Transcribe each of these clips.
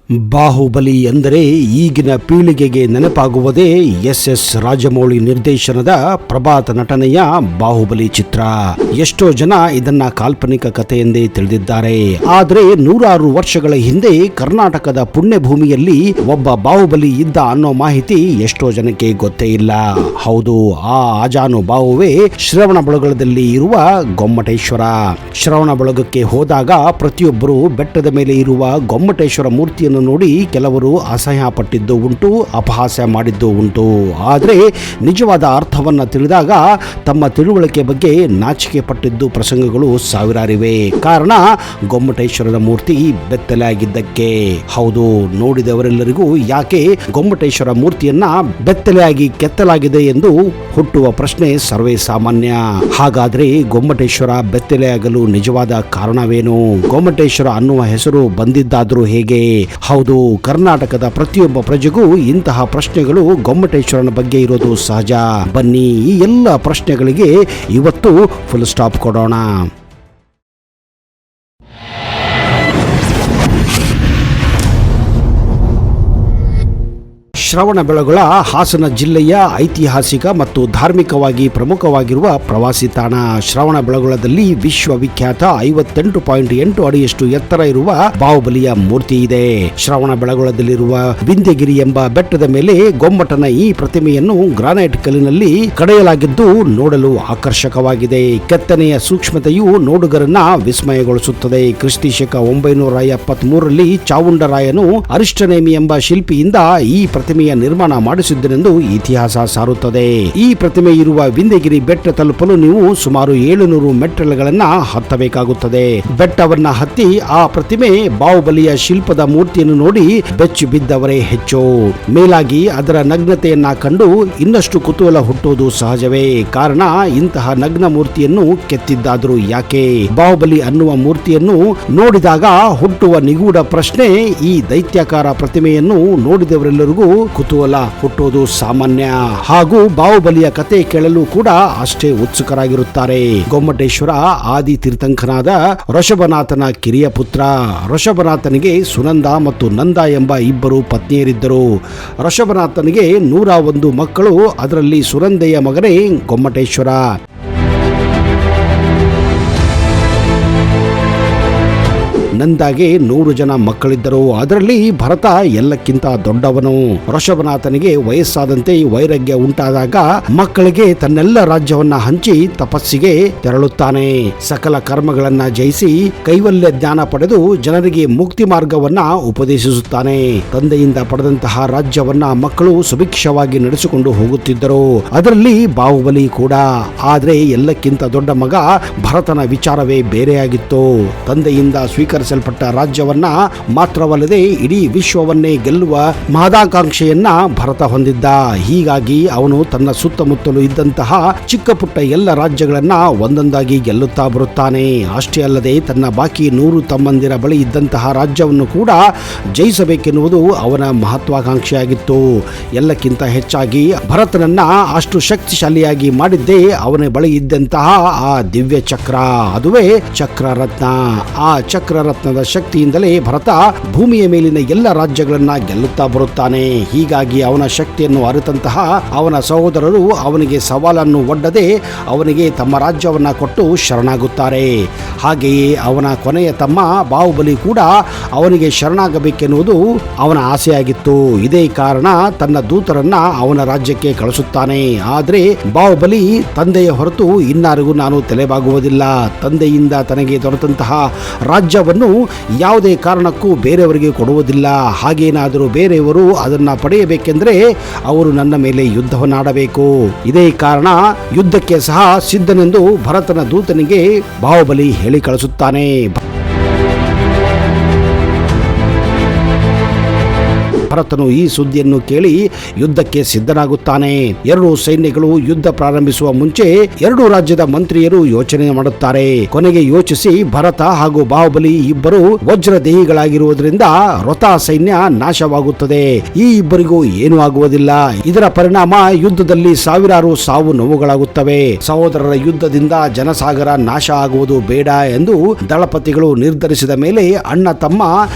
ಬಾಹುಬಲಿ ಎಂದರೆ ಈಗಿನ ಪೀಳಿಗೆಗೆ ನೆನಪಾಗುವುದೇ ಎಸ್ ರಾಜಮೌಳಿ ನಿರ್ದೇಶನದ ಪ್ರಭಾತ ನಟನೆಯ ಬಾಹುಬಲಿ ಚಿತ್ರ. ಎಷ್ಟೋ ಜನ ಇದನ್ನ ಕಾಲ್ಪನಿಕ ಕಥೆ ಎಂದೇ ತಿಳಿದಿದ್ದಾರೆ. ಆದರೆ ನೂರಾರು ವರ್ಷಗಳ ಹಿಂದೆ ಕರ್ನಾಟಕದ ಪುಣ್ಯಭೂಮಿಯಲ್ಲಿ ಒಬ್ಬ ಬಾಹುಬಲಿ ಇದ್ದ ಅನ್ನೋ ಮಾಹಿತಿ ಎಷ್ಟೋ ಜನಕ್ಕೆ ಗೊತ್ತೇ ಇಲ್ಲ. ಹೌದು, ಆ ಅಜಾನುಬಾಹುವೇ ಶ್ರವಣಬೆಳಗೊಳದಲ್ಲಿ ಇರುವ ಗೊಮ್ಮಟೇಶ್ವರ. ಶ್ರವಣಬೆಳಗೊಳಕ್ಕೆ ಹೋದಾಗ ಪ್ರತಿಯೊಬ್ಬರು ಬೆಟ್ಟದ ಮೇಲೆ ಇರುವ ಗೊಮ್ಮಟೇಶ್ವರ ಮೂರ್ತಿಯನ್ನು ನೋಡಿ ಕೆಲವರು ಅಸಹ್ಯ ಪಟ್ಟಿದ್ದು ಉಂಟು, ಅಪಹಾಸ್ಯ ಮಾಡಿದ್ದು ಉಂಟು. ಆದರೆ ನಿಜವಾದ ಅರ್ಥವನ್ನ ತಿಳಿದಾಗ ತಮ್ಮ ತಿಳುವಳಿಕೆ ಬಗ್ಗೆ ನಾಚಿಕೆ ಪಟ್ಟಿದ್ದು ಪ್ರಸಂಗಗಳು ಸಾವಿರಾರಿವೆ. ಕಾರಣ ಗೊಮ್ಮಟೇಶ್ವರನ ಮೂರ್ತಿ ಬೆತ್ತಲೆಯಾಗಿದ್ದಕ್ಕೆ. ಹೌದು, ನೋಡಿದವರೆಲ್ಲರಿಗೂ ಯಾಕೆ ಗೊಮ್ಮಟೇಶ್ವರ ಮೂರ್ತಿಯನ್ನ ಬೆತ್ತಲೆಯಾಗಿ ಕೆತ್ತಲಾಗಿದೆ ಎಂದು ಹುಟ್ಟುವ ಪ್ರಶ್ನೆ ಸರ್ವೇ ಸಾಮಾನ್ಯ. ಹಾಗಾದ್ರೆ ಗೊಮ್ಮಟೇಶ್ವರ ಬೆತ್ತಲೆಯಾಗಲು ನಿಜವಾದ ಕಾರಣವೇನು? ಗೊಮ್ಮಟೇಶ್ವರ ಅನ್ನುವ ಹೆಸರು ಬಂದಿದ್ದಾದ್ರೂ ಹೇಗೆ? ಹೌದು, ಕರ್ನಾಟಕದ ಪ್ರತಿಯೊಬ್ಬ ಪ್ರಜೆಗೂ ಇಂತಹ ಪ್ರಶ್ನೆಗಳು ಗೊಮ್ಮಟೇಶ್ವರನ ಬಗ್ಗೆ ಇರೋದು ಸಹಜ. ಬನ್ನಿ ಈ ಎಲ್ಲ ಪ್ರಶ್ನೆಗಳಿಗೆ ಇವತ್ತು ಫುಲ್ ಸ್ಟಾಪ್ ಕೊಡೋಣ. ಶ್ರವಣಬೆಳಗೊಳ ಹಾಸನ ಜಿಲ್ಲೆಯ ಐತಿಹಾಸಿಕ ಮತ್ತು ಧಾರ್ಮಿಕವಾಗಿ ಪ್ರಮುಖವಾಗಿರುವ ಪ್ರವಾಸಿ ತಾಣ. ಶ್ರವಣಬೆಳಗೊಳದಲ್ಲಿ ವಿಶ್ವವಿಖ್ಯಾತ 58.8 ಅಡಿಯಷ್ಟು ಎತ್ತರ ಇರುವ ಬಾಹುಬಲಿಯ ಮೂರ್ತಿ ಇದೆ. ಶ್ರವಣಬೆಳಗೊಳದಲ್ಲಿರುವ ವಿಂಧ್ಯಗಿರಿ ಎಂಬ ಬೆಟ್ಟದ ಮೇಲೆ ಗೊಮ್ಮಟನ ಈ ಪ್ರತಿಮೆಯನ್ನು ಗ್ರಾನೈಟ್ ಕಲ್ಲಿನಲ್ಲಿ ಕಡೆಯಲಾಗಿದ್ದು ನೋಡಲು ಆಕರ್ಷಕವಾಗಿದೆ. ಕೆತ್ತನೆಯ ಸೂಕ್ಷ್ಮತೆಯು ನೋಡುಗರನ್ನ ವಿಸ್ಮಯಗೊಳಿಸುತ್ತದೆ. ಕ್ರಿಸ್ತಿ ಶಕ 973ರಲ್ಲಿ ಚಾವುಂಡರಾಯನು ಅರಿಷ್ಟನೇಮಿ ಎಂಬ ಶಿಲ್ಪಿಯಿಂದ ಈ ಪ್ರತಿಮೆಯ ನಿರ್ಮಾಣ ಮಾಡಿಸಿದ್ದನೆಂದು ಇತಿಹಾಸ ಸಾರುತ್ತದೆ. ಈ ಪ್ರತಿಮೆ ಇರುವ ವಿಂಧ್ಯಗಿರಿ ಬೆಟ್ಟ ತಲುಪಲು ನೀವು ಸುಮಾರು 700 ಮೆಟ್ಟಿಲುಗಳನ್ನ ಹತ್ತಬೇಕಾಗುತ್ತದೆ. ಬೆಟ್ಟವನ್ನ ಹತ್ತಿ ಆ ಪ್ರತಿಮೆ ಬಾಹುಬಲಿಯ ಶಿಲ್ಪದ ಮೂರ್ತಿಯನ್ನು ನೋಡಿ ಬೆಚ್ಚಿ ಬಿದ್ದವರೇ ಹೆಚ್ಚು. ಮೇಲಾಗಿ ಅದರ ನಗ್ನತೆಯನ್ನ ಕಂಡು ಇನ್ನಷ್ಟು ಕುತೂಹಲ ಹುಟ್ಟುವುದು ಸಹಜವೇ. ಕಾರಣ ಇಂತಹ ನಗ್ನ ಮೂರ್ತಿಯನ್ನು ಕೆತ್ತಿದ್ದಾದರೂ ಯಾಕೆ? ಬಾಹುಬಲಿ ಅನ್ನುವ ಮೂರ್ತಿಯನ್ನು ನೋಡಿದಾಗ ಹುಟ್ಟುವ ನಿಗೂಢ ಪ್ರಶ್ನೆ. ಈ ದೈತ್ಯಾಕಾರ ಪ್ರತಿಮೆಯನ್ನು ನೋಡಿದವರೆಲ್ಲರಿಗೂ ಕುತೂಹಲ ಹುಟ್ಟುವುದು ಸಾಮಾನ್ಯ. ಹಾಗೂ ಬಾಹುಬಲಿಯ ಕತೆ ಕೇಳಲು ಕೂಡ ಅಷ್ಟೇ ಉತ್ಸುಕರಾಗಿರುತ್ತಾರೆ. ಗೊಮ್ಮಟೇಶ್ವರ ಆದಿ ತೀರ್ಥಂಕನಾದ ಋಷಭನಾಥನ ಕಿರಿಯ ಪುತ್ರ. ಋಷಭನಾಥನಿಗೆ ಸುನಂದ ಮತ್ತು ನಂದ ಎಂಬ ಇಬ್ಬರು ಪತ್ನಿಯರಿದ್ದರು. ಋಷಭನಾಥನಿಗೆ 101 ಮಕ್ಕಳು. ಅದರಲ್ಲಿ ಸುನಂದೆಯ ಮಗನೇ ಗೊಮ್ಮಟೇಶ್ವರ. ನಂದಾಗೆ 100 ಜನ ಮಕ್ಕಳಿದ್ದರು. ಅದರಲ್ಲಿ ಭರತ ಎಲ್ಲಕ್ಕಿಂತ ದೊಡ್ಡವನು. ಋಷಭನಾಥನಿಗೆ ವಯಸ್ಸಾದಂತೆ ವೈರಾಗ್ಯ ಉಂಟಾದಾಗ ಮಕ್ಕಳಿಗೆ ತನ್ನೆಲ್ಲ ರಾಜ್ಯವನ್ನ ಹಂಚಿ ತಪಸ್ಸಿಗೆ ತೆರಳುತ್ತಾನೆ. ಸಕಲ ಕರ್ಮಗಳನ್ನ ಜಯಿಸಿ ಕೈವಲ್ಯ ಜ್ಞಾನ ಪಡೆದು ಜನರಿಗೆ ಮುಕ್ತಿ ಮಾರ್ಗವನ್ನ ಉಪದೇಶಿಸುತ್ತಾನೆ. ತಂದೆಯಿಂದ ಪಡೆದಂತಹ ರಾಜ್ಯವನ್ನ ಮಕ್ಕಳು ಸುಭಿಕ್ಷವಾಗಿ ನಡೆಸಿಕೊಂಡು ಹೋಗುತ್ತಿದ್ದರು. ಅದರಲ್ಲಿ ಬಾಹುಬಲಿ ಕೂಡ. ಆದ್ರೆ ಎಲ್ಲಕ್ಕಿಂತ ದೊಡ್ಡ ಮಗ ಭರತನ ವಿಚಾರವೇ ಬೇರೆಯಾಗಿತ್ತು. ತಂದೆಯಿಂದ ಸ್ವೀಕರಿಸಲ್ಪಟ್ಟ ರಾಜ್ಯವನ್ನ ಮಾತ್ರವಲ್ಲದೆ ಇಡೀ ವಿಶ್ವವನ್ನೇ ಗೆಲ್ಲುವ ಮಹದಾಕಾಂಕ್ಷೆಯನ್ನ ಭರತ ಹೊಂದಿದ್ದ. ಹೀಗಾಗಿ ಅವನು ತನ್ನ ಸುತ್ತಮುತ್ತಲು ಇದ್ದಂತಹ ಚಿಕ್ಕ ಪುಟ್ಟ ಎಲ್ಲ ರಾಜ್ಯಗಳನ್ನ ಒಂದೊಂದಾಗಿ ಗೆಲ್ಲುತ್ತಾ ಬರುತ್ತಾನೆ. ಅಷ್ಟೇ ಅಲ್ಲದೆ ತನ್ನ ಬಾಕಿ 100 ತಮ್ಮಂದಿರ ಬಳಿ ಇದ್ದಂತಹ ರಾಜ್ಯವನ್ನು ಕೂಡ ಜಯಿಸಬೇಕೆನ್ನುವುದು ಅವನ ಮಹತ್ವಾಕಾಂಕ್ಷೆಯಾಗಿತ್ತು. ಎಲ್ಲಕ್ಕಿಂತ ಹೆಚ್ಚಾಗಿ ಭರತನನ್ನ ಅಷ್ಟು ಶಕ್ತಿಶಾಲಿಯಾಗಿ ಮಾಡಿದ್ದೇ ಅವನ ಬಳಿ ಇದ್ದಂತಹ ಆ ದಿವ್ಯ ಚಕ್ರ, ಅದುವೇ ಚಕ್ರರತ್ನ. ಆ ಚಕ್ರರತ್ನದ ಶಕ್ತಿಯಿಂದಲೇ ಭರತ ಭೂಮಿಯ ಮೇಲಿನ ಎಲ್ಲ ರಾಜ್ಯಗಳನ್ನ ಗೆಲ್ಲುತ್ತಾ ಬರುತ್ತಾನೆ. ಹೀಗಾಗಿ ಅವನ ಶಕ್ತಿಯನ್ನು ಅರಿತಂತಹ ಅವನ ಸಹೋದರರು ಅವನಿಗೆ ಸವಾಲನ್ನು ಒಡ್ಡದೆ ಅವನಿಗೆ ತಮ್ಮ ರಾಜ್ಯವನ್ನ ಕೊಟ್ಟು ಶರಣಾಗುತ್ತಾರೆ. ಹಾಗೆಯೇ ಅವನ ಕೊನೆಯ ತಮ್ಮ ಬಾಹುಬಲಿ ಕೂಡ ಅವನಿಗೆ ಶರಣಾಗಬೇಕೆನ್ನುವುದು ಅವನ ಆಸೆಯಾಗಿತ್ತು. ಇದೇ ಕಾರಣ ತನ್ನ ದೂತರನ್ನ ಅವನ ರಾಜ್ಯಕ್ಕೆ ಕಳಿಸುತ್ತಾನೆ. ಆದರೆ ಬಾಹುಬಲಿ ತಂದೆಯ ಹೊರತು ಇನ್ನಾರಿಗೂ ನಾನು ತಲೆಬಾಗುವುದಿಲ್ಲ. ತಂದೆಯಿಂದ ತನಗೆ ದೊರೆತಂತಹ ರಾಜ್ಯವನ್ನು ಯಾವುದೇ ಕಾರಣಕ್ಕೂ ಬೇರೆಯವರಿಗೆ ಕೊಡುವುದಿಲ್ಲ. ಹಾಗೇನಾದರೂ ಬೇರೆಯವರು ಅದನ್ನ ಪಡೆಯಬೇಕೆಂದರೆ ಅವರು ನನ್ನ ಮೇಲೆ ಯುದ್ಧವನ್ನಾಡಬೇಕು. ಇದೇ ಕಾರಣ ಯುದ್ಧಕ್ಕೆ ಸಹ ಸಿದ್ಧನೆಂದು ಭರತನ ದೂತನಿಗೆ ಬಾಹುಬಲಿ ಹೇಳಿ ಕಳಿಸುತ್ತಾನೆ. ಭರತನು ಈ ಸುದ್ದಿಯನ್ನು ಕೇಳಿ ಯುದ್ಧಕ್ಕೆ ಸಿದ್ಧನಾಗುತ್ತಾನೆ. ಎರಡು ಸೈನ್ಯಗಳು ಯುದ್ಧ ಪ್ರಾರಂಭಿಸುವ ಮುಂಚೆ ಎರಡು ರಾಜ್ಯದ ಮಂತ್ರಿಯರು ಯೋಚನೆ ಮಾಡುತ್ತಾರೆ. ಕೊನೆಗೆ ಯೋಚಿಸಿ ಭರತ ಹಾಗೂ ಬಾಹುಬಲಿ ಇಬ್ಬರು ವಜ್ರದೇಹಿಗಳಾಗಿರುವುದರಿಂದ ರಥ ಸೈನ್ಯ ನಾಶವಾಗುತ್ತದೆ. ಈ ಇಬ್ಬರಿಗೂ ಏನೂ ಆಗುವುದಿಲ್ಲ. ಇದರ ಪರಿಣಾಮ ಯುದ್ಧದಲ್ಲಿ ಸಾವಿರಾರು ಸಾವು ನೋವುಗಳಾಗುತ್ತವೆ. ಸಹೋದರರ ಯುದ್ಧದಿಂದ ಜನಸಾಗರ ನಾಶ ಆಗುವುದು ಬೇಡ ಎಂದು ದಳಪತಿಗಳು ನಿರ್ಧರಿಸಿದ ಮೇಲೆ ಅಣ್ಣ ತಮ್ಮ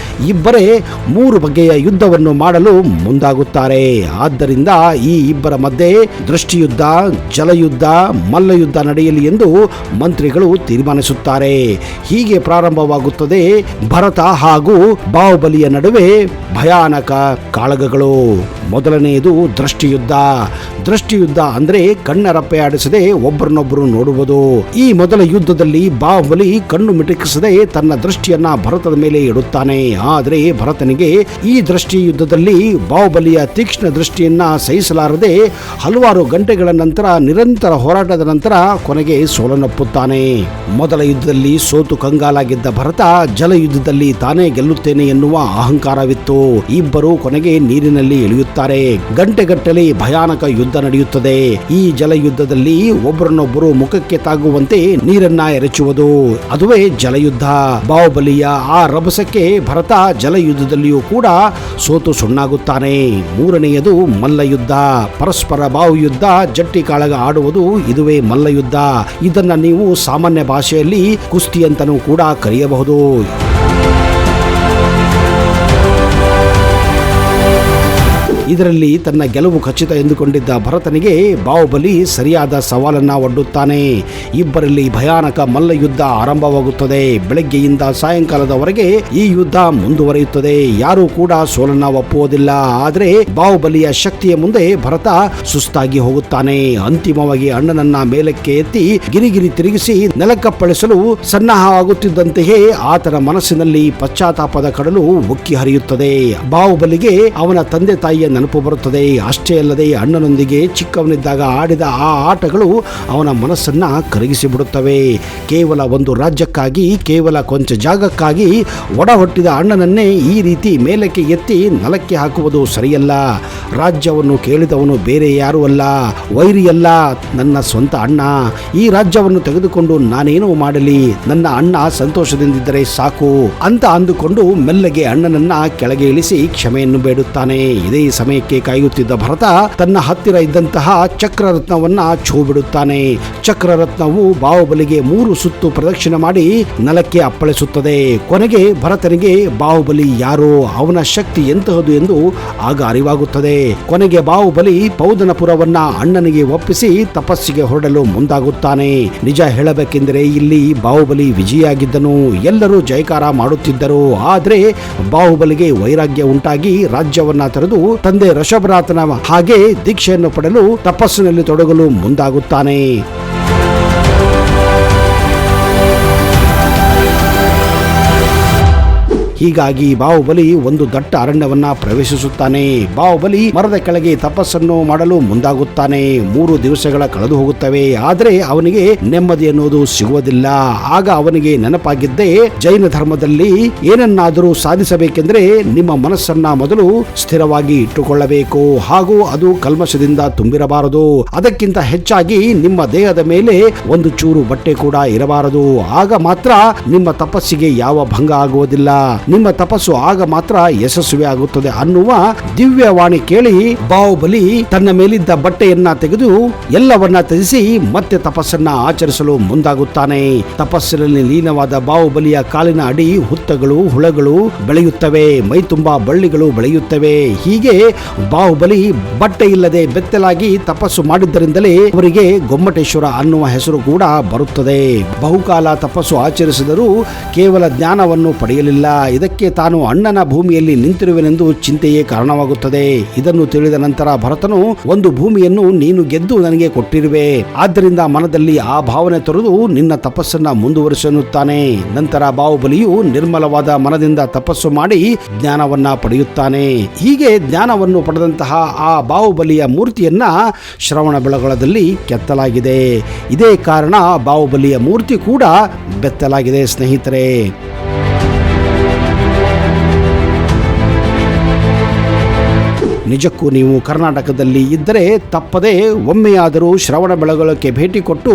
ಇಬ್ಬರೇ 3 ಬಗೆಯ ಯುದ್ಧವನ್ನು ಮಾಡಲು ಮುಂದಾಗುತ್ತಾರೆ. ಆದ್ದರಿಂದ ಈ ಇಬ್ಬರ ಮಧ್ಯೆ ದೃಷ್ಟಿಯುದ್ಧ, ಜಲಯುದ್ಧ, ಮಲ್ಲಯುದ್ಧ ನಡೆಯಲಿ ಎಂದು ಮಂತ್ರಿಗಳು ತೀರ್ಮಾನಿಸುತ್ತಾರೆ. ಹೀಗೆ ಪ್ರಾರಂಭವಾಗುತ್ತದೆ ಭರತ ಹಾಗೂ ಬಾಹುಬಲಿಯ ನಡುವೆ ಭಯಾನಕ ಕಾಳಗಗಳು. ಮೊದಲನೆಯದು ದೃಷ್ಟಿಯುದ್ಧ. ದೃಷ್ಟಿಯುದ್ಧ ಅಂದ್ರೆ ಕಣ್ಣರಪ್ಪೆ ಆಡಿಸದೆ ಒಬ್ಬರನ್ನೊಬ್ಬರು ನೋಡುವುದು. ಈ ಮೊದಲ ಯುದ್ಧದಲ್ಲಿ ಬಾಹುಬಲಿ ಕಣ್ಣು ಮಿಟಕಿಸದೆ ತನ್ನ ದೃಷ್ಟಿಯನ್ನ ಭರತದ ಮೇಲೆ ಇಡುತ್ತಾನೆ. ಆದರೆ ಭರತನಿಗೆ ಈ ದೃಷ್ಟಿ ಯುದ್ಧದಲ್ಲಿ ಬಾಹುಬಲಿಯ ತೀಕ್ಷ್ಣ ದೃಷ್ಟಿಯನ್ನ ಸಹಿಸಲಾರದೆ ಹಲವಾರು ಗಂಟೆಗಳ ನಂತರ ನಿರಂತರ ಹೋರಾಟದ ನಂತರ ಕೊನೆಗೆ ಸೋಲನ್ನಪ್ಪುತ್ತಾನೆ. ಮೊದಲ ಯುದ್ಧದಲ್ಲಿ ಸೋತು ಕಂಗಾಲಾಗಿದ್ದ ಭರತ ಜಲಯುದ್ಧದಲ್ಲಿ ತಾನೇ ಗೆಲ್ಲುತ್ತೇನೆ ಎನ್ನುವ ಅಹಂಕಾರವಿತ್ತು. ಇಬ್ಬರು ಕೊನೆಗೆ ನೀರಿನಲ್ಲಿ ಇಳಿಯುತ್ತಾರೆ. ಗಂಟೆಗಟ್ಟಲೆ ಭಯಾನಕ ಯುದ್ಧ ನಡೆಯುತ್ತದೆ. ಈ ಜಲಯುದ್ಧದಲ್ಲಿ ಒಬ್ಬರನ್ನೊಬ್ಬರು ಮುಖಕ್ಕೆ ತಾಗುವಂತೆ ನೀರನ್ನ ಎರಚುವುದು, ಅದುವೇ ಜಲಯುದ್ಧ. ಬಾಹುಬಲಿಯ ಆ ರಭಸಕ್ಕೆ ಭರತ ಜಲಯುದ್ಧದಲ್ಲಿಯೂ ಕೂಡ ಸೋತು ಸುಣ್ಣಾಗುತ್ತಾನೆ. ಮೂರನೆಯದು ಮಲ್ಲಯುದ್ಧ. ಪರಸ್ಪರ ಬಾಹುಯುದ್ಧ, ಜಟ್ಟಿ ಕಾಳಗ ಆಡುವುದು, ಇದುವೇ ಮಲ್ಲಯುದ್ಧ. ಇದನ್ನ ನೀವು ಸಾಮಾನ್ಯ ಭಾಷೆಯಲ್ಲಿ ಕುಸ್ತಿ ಅಂತನೂ ಕೂಡ ಕರೆಯಬಹುದು. ಇದರಲ್ಲಿ ತನ್ನ ಗೆಲುವು ಖಚಿತ ಎಂದುಕೊಂಡಿದ್ದ ಭರತನಿಗೆ ಬಾಹುಬಲಿ ಸರಿಯಾದ ಸವಾಲನ್ನ ಒಡ್ಡುತ್ತಾನೆ. ಇಬ್ಬರಲ್ಲಿ ಭಯಾನಕ ಮಲ್ಲಯುದ್ಧ ಆರಂಭವಾಗುತ್ತದೆ. ಬೆಳಗ್ಗೆಯಿಂದ ಸಾಯಂಕಾಲದವರೆಗೆ ಈ ಯುದ್ಧ ಮುಂದುವರಿಯುತ್ತದೆ. ಯಾರೂ ಕೂಡ ಸೋಲನ್ನ ಒಪ್ಪುವುದಿಲ್ಲ. ಆದರೆ ಬಾಹುಬಲಿಯ ಶಕ್ತಿಯ ಮುಂದೆ ಭರತ ಸುಸ್ತಾಗಿ ಹೋಗುತ್ತಾನೆ. ಅಂತಿಮವಾಗಿ ಅಣ್ಣನನ್ನ ಮೇಲಕ್ಕೆ ಎತ್ತಿ ಗಿರಿಗಿರಿ ತಿರುಗಿಸಿ ನೆಲಕ್ಕಪ್ಪಳಿಸಲು ಸನ್ನಾಹವಾಗುತ್ತಿದ್ದಂತೆಯೇ ಆತನ ಮನಸ್ಸಿನಲ್ಲಿ ಪಶ್ಚಾತ್ತಾಪದ ಕಡಲು ಉಕ್ಕಿ ಹರಿಯುತ್ತದೆ. ಬಾಹುಬಲಿಗೆ ಅವನ ತಂದೆ ತಾಯಿಯ ನೆನಪು ಬರುತ್ತದೆ. ಅಷ್ಟೇ ಅಲ್ಲದೆ ಅಣ್ಣನೊಂದಿಗೆ ಚಿಕ್ಕವನಿದ್ದಾಗ ಆಡಿದ ಆ ಆಟಗಳು ಅವನ ಮನಸ್ಸನ್ನ ಕರಗಿಸಿ ಬಿಡುತ್ತವೆ. ಕೇವಲ ಒಂದು ರಾಜ್ಯಕ್ಕಾಗಿ, ಕೇವಲ ಕೊಂಚ ಜಾಗಕ್ಕಾಗಿ ಒಡ ಹೊಟ್ಟಿದ ಅಣ್ಣನನ್ನೇ ಈ ರೀತಿ ಮೇಲಕ್ಕೆ ಎತ್ತಿ ನೆಲಕ್ಕೆ ಹಾಕುವುದು ಸರಿಯಲ್ಲ. ರಾಜ್ಯವನ್ನು ಕೇಳಿದವನು ಬೇರೆ ಯಾರೂ ಅಲ್ಲ, ವೈರಿಯಲ್ಲ, ನನ್ನ ಸ್ವಂತ ಅಣ್ಣ. ಈ ರಾಜ್ಯವನ್ನು ತೆಗೆದುಕೊಂಡು ನಾನೇನು ಮಾಡಲಿ, ನನ್ನ ಅಣ್ಣ ಸಂತೋಷದಿಂದಿದ್ದರೆ ಸಾಕು ಅಂತ ಅಂದುಕೊಂಡು ಮೆಲ್ಲಗೆ ಅಣ್ಣನನ್ನ ಕೆಳಗೆ ಇಳಿಸಿ ಕ್ಷಮೆಯನ್ನು ಬೇಡುತ್ತಾನೆ. ಇದೇ ಸಮಯಕ್ಕೆ ಕಾಯುತ್ತಿದ್ದ ಭರತ ತನ್ನ ಹತ್ತಿರ ಇದ್ದಂತಹ ಚಕ್ರರತ್ನವನ್ನ ಛೂ ಬಿಡುತ್ತಾನೆ. ಚಕ್ರರತ್ನವು ಬಾಹುಬಲಿಗೆ 3 ಸುತ್ತು ಪ್ರದಕ್ಷಿಣೆ ಮಾಡಿ ನೆಲಕ್ಕೆ ಅಪ್ಪಳಿಸುತ್ತದೆ. ಕೊನೆಗೆ ಭರತನಿಗೆ ಬಾಹುಬಲಿ ಯಾರು, ಅವನ ಶಕ್ತಿ ಎಂತಹದು ಎಂದು ಆಗ ಅರಿವಾಗುತ್ತದೆ. ಕೊನೆಗೆ ಬಾಹುಬಲಿ ಪೌದನಪುರವನ್ನ ಅಣ್ಣನಿಗೆ ಒಪ್ಪಿಸಿ ತಪಸ್ಸಿಗೆ ಹೊರಡಲು ಮುಂದಾಗುತ್ತಾನೆ. ನಿಜ ಹೇಳಬೇಕೆಂದರೆ ಇಲ್ಲಿ ಬಾಹುಬಲಿ ವಿಜಯಿಯಾಗಿದ್ದನು. ಎಲ್ಲರೂ ಜಯಕಾರ ಮಾಡುತ್ತಿದ್ದರು. ಆದರೆ ಬಾಹುಬಲಿಗೆ ವೈರಾಗ್ಯ ಉಂಟಾಗಿ ರಾಜ್ಯವನ್ನ ತೊರೆದು ತಂದೆ ಋಷಭರಾತನ ಹಾಗೆ ದೀಕ್ಷೆಯನ್ನು ಪಡೆಯಲು ತಪಸ್ಸಿನಲ್ಲಿ ತೊಡಗಲು ಮುಂದಾಗುತ್ತಾನೆ. ಹೀಗಾಗಿ ಬಾಹುಬಲಿ ಒಂದು ದಟ್ಟ ಅರಣ್ಯವನ್ನ ಪ್ರವೇಶಿಸುತ್ತಾನೆ. ಬಾಹುಬಲಿ ಮರದ ಕೆಳಗೆ ತಪಸ್ಸನ್ನು ಮಾಡಲು ಮುಂದಾಗುತ್ತಾನೆ. 3 ದಿವಸಗಳ ಕಳೆದು ಹೋಗುತ್ತವೆ. ಆದರೆ ಅವನಿಗೆ ನೆಮ್ಮದಿ ಎನ್ನುವುದು ಸಿಗುವುದಿಲ್ಲ. ಆಗ ಅವನಿಗೆ ನೆನಪಾಗಿದ್ದೇ ಜೈನ ಧರ್ಮದಲ್ಲಿ ಏನನ್ನಾದರೂ ಸಾಧಿಸಬೇಕೆಂದರೆ ನಿಮ್ಮ ಮನಸ್ಸನ್ನ ಮೊದಲು ಸ್ಥಿರವಾಗಿ ಇಟ್ಟುಕೊಳ್ಳಬೇಕು, ಹಾಗೂ ಅದು ಕಲ್ಮಶದಿಂದ ತುಂಬಿರಬಾರದು. ಅದಕ್ಕಿಂತ ಹೆಚ್ಚಾಗಿ ನಿಮ್ಮ ದೇಹದ ಮೇಲೆ ಒಂದು ಚೂರು ಬಟ್ಟೆ ಕೂಡ ಇರಬಾರದು. ಆಗ ಮಾತ್ರ ನಿಮ್ಮ ತಪಸ್ಸಿಗೆ ಯಾವ ಭಂಗ ಆಗುವುದಿಲ್ಲ. ನಿಮ್ಮ ತಪಸ್ಸು ಆಗ ಮಾತ್ರ ಯಶಸ್ವಿ ಆಗುತ್ತದೆ ಅನ್ನುವ ದಿವ್ಯವಾಣಿ ಕೇಳಿ ಬಾಹುಬಲಿ ತನ್ನ ಮೇಲಿದ್ದ ಬಟ್ಟೆಯನ್ನ ತೆಗೆದು ಎಲ್ಲವನ್ನ ತ್ಯಜಿಸಿ ಮತ್ತೆ ತಪಸ್ಸನ್ನ ಆಚರಿಸಲು ಮುಂದಾಗುತ್ತಾನೆ. ತಪಸ್ಸಿನಲ್ಲಿ ಲೀನವಾದ ಬಾಹುಬಲಿಯ ಕಾಲಿನ ಅಡಿ ಹುತ್ತಗಳು, ಹುಳಗಳು ಬೆಳೆಯುತ್ತವೆ. ಮೈ ತುಂಬಾ ಬಳ್ಳಿಗಳು ಬೆಳೆಯುತ್ತವೆ. ಹೀಗೆ ಬಾಹುಬಲಿ ಬಟ್ಟೆ ಇಲ್ಲದೆ ಬೆತ್ತಲಾಗಿ ತಪಸ್ಸು ಮಾಡಿದ್ದರಿಂದಲೇ ಅವರಿಗೆ ಗೊಮ್ಮಟೇಶ್ವರ ಅನ್ನುವ ಹೆಸರು ಕೂಡ ಬರುತ್ತದೆ. ಬಹುಕಾಲ ತಪಸ್ಸು ಆಚರಿಸಿದರೂ ಕೇವಲ ಜ್ಞಾನವನ್ನು ಪಡೆಯಲಿಲ್ಲ. ಇದಕ್ಕೆ ತಾನು ಅಣ್ಣನ ಭೂಮಿಯಲ್ಲಿ ನಿಂತಿರುವೆನೆಂದು ಚಿಂತೆಯೇ ಕಾರಣವಾಗುತ್ತದೆ. ಇದನ್ನು ತಿಳಿದ ನಂತರ ಭರತನು ಒಂದು ಭೂಮಿಯನ್ನು ನೀನು ಗೆದ್ದು ನನಗೆ ಕೊಟ್ಟಿರುವೆ, ಆದ್ದರಿಂದ ಮನದಲ್ಲಿ ಆ ಭಾವನೆ ತೊರೆದು ನಿನ್ನ ತಪಸ್ಸನ್ನ ಮುಂದುವರಿಸುತ್ತಾನೆ. ನಂತರ ಬಾಹುಬಲಿಯು ನಿರ್ಮಲವಾದ ಮನದಿಂದ ತಪಸ್ಸು ಮಾಡಿ ಜ್ಞಾನವನ್ನ ಪಡೆಯುತ್ತಾನೆ. ಹೀಗೆ ಜ್ಞಾನವನ್ನು ಪಡೆದಂತಹ ಆ ಬಾಹುಬಲಿಯ ಮೂರ್ತಿಯನ್ನ ಶ್ರವಣಬೆಳಗೊಳದಲ್ಲಿ ಕೆತ್ತಲಾಗಿದೆ. ಇದೇ ಕಾರಣ ಬಾಹುಬಲಿಯ ಮೂರ್ತಿ ಕೂಡ ಬೆತ್ತಲಾಗಿದೆ ಸ್ನೇಹಿತರೆ. ನಿಜಕ್ಕೂ ನೀವು ಕರ್ನಾಟಕದಲ್ಲಿ ಇದ್ದರೆ ತಪ್ಪದೆ ಒಮ್ಮೆಯಾದರೂ ಶ್ರವಣಬೆಳಗೊಳಕ್ಕೆ ಭೇಟಿ ಕೊಟ್ಟು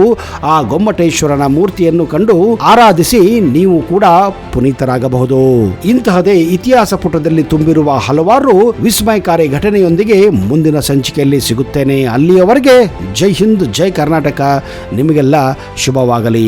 ಆ ಗೊಮ್ಮಟೇಶ್ವರನ ಮೂರ್ತಿಯನ್ನು ಕಂಡು ಆರಾಧಿಸಿ ನೀವು ಕೂಡ ಪುನೀತರಾಗಬಹುದು. ಇಂತಹದೇ ಇತಿಹಾಸ ಪುಟದಲ್ಲಿ ತುಂಬಿರುವ ಹಲವಾರು ವಿಸ್ಮಯಕಾರಿ ಘಟನೆಯೊಂದಿಗೆ ಮುಂದಿನ ಸಂಚಿಕೆಯಲ್ಲಿ ಸಿಗುತ್ತೇನೆ. ಅಲ್ಲಿಯವರೆಗೆ ಜೈ ಹಿಂದ್, ಜೈ ಕರ್ನಾಟಕ. ನಿಮಗೆಲ್ಲ ಶುಭವಾಗಲಿ.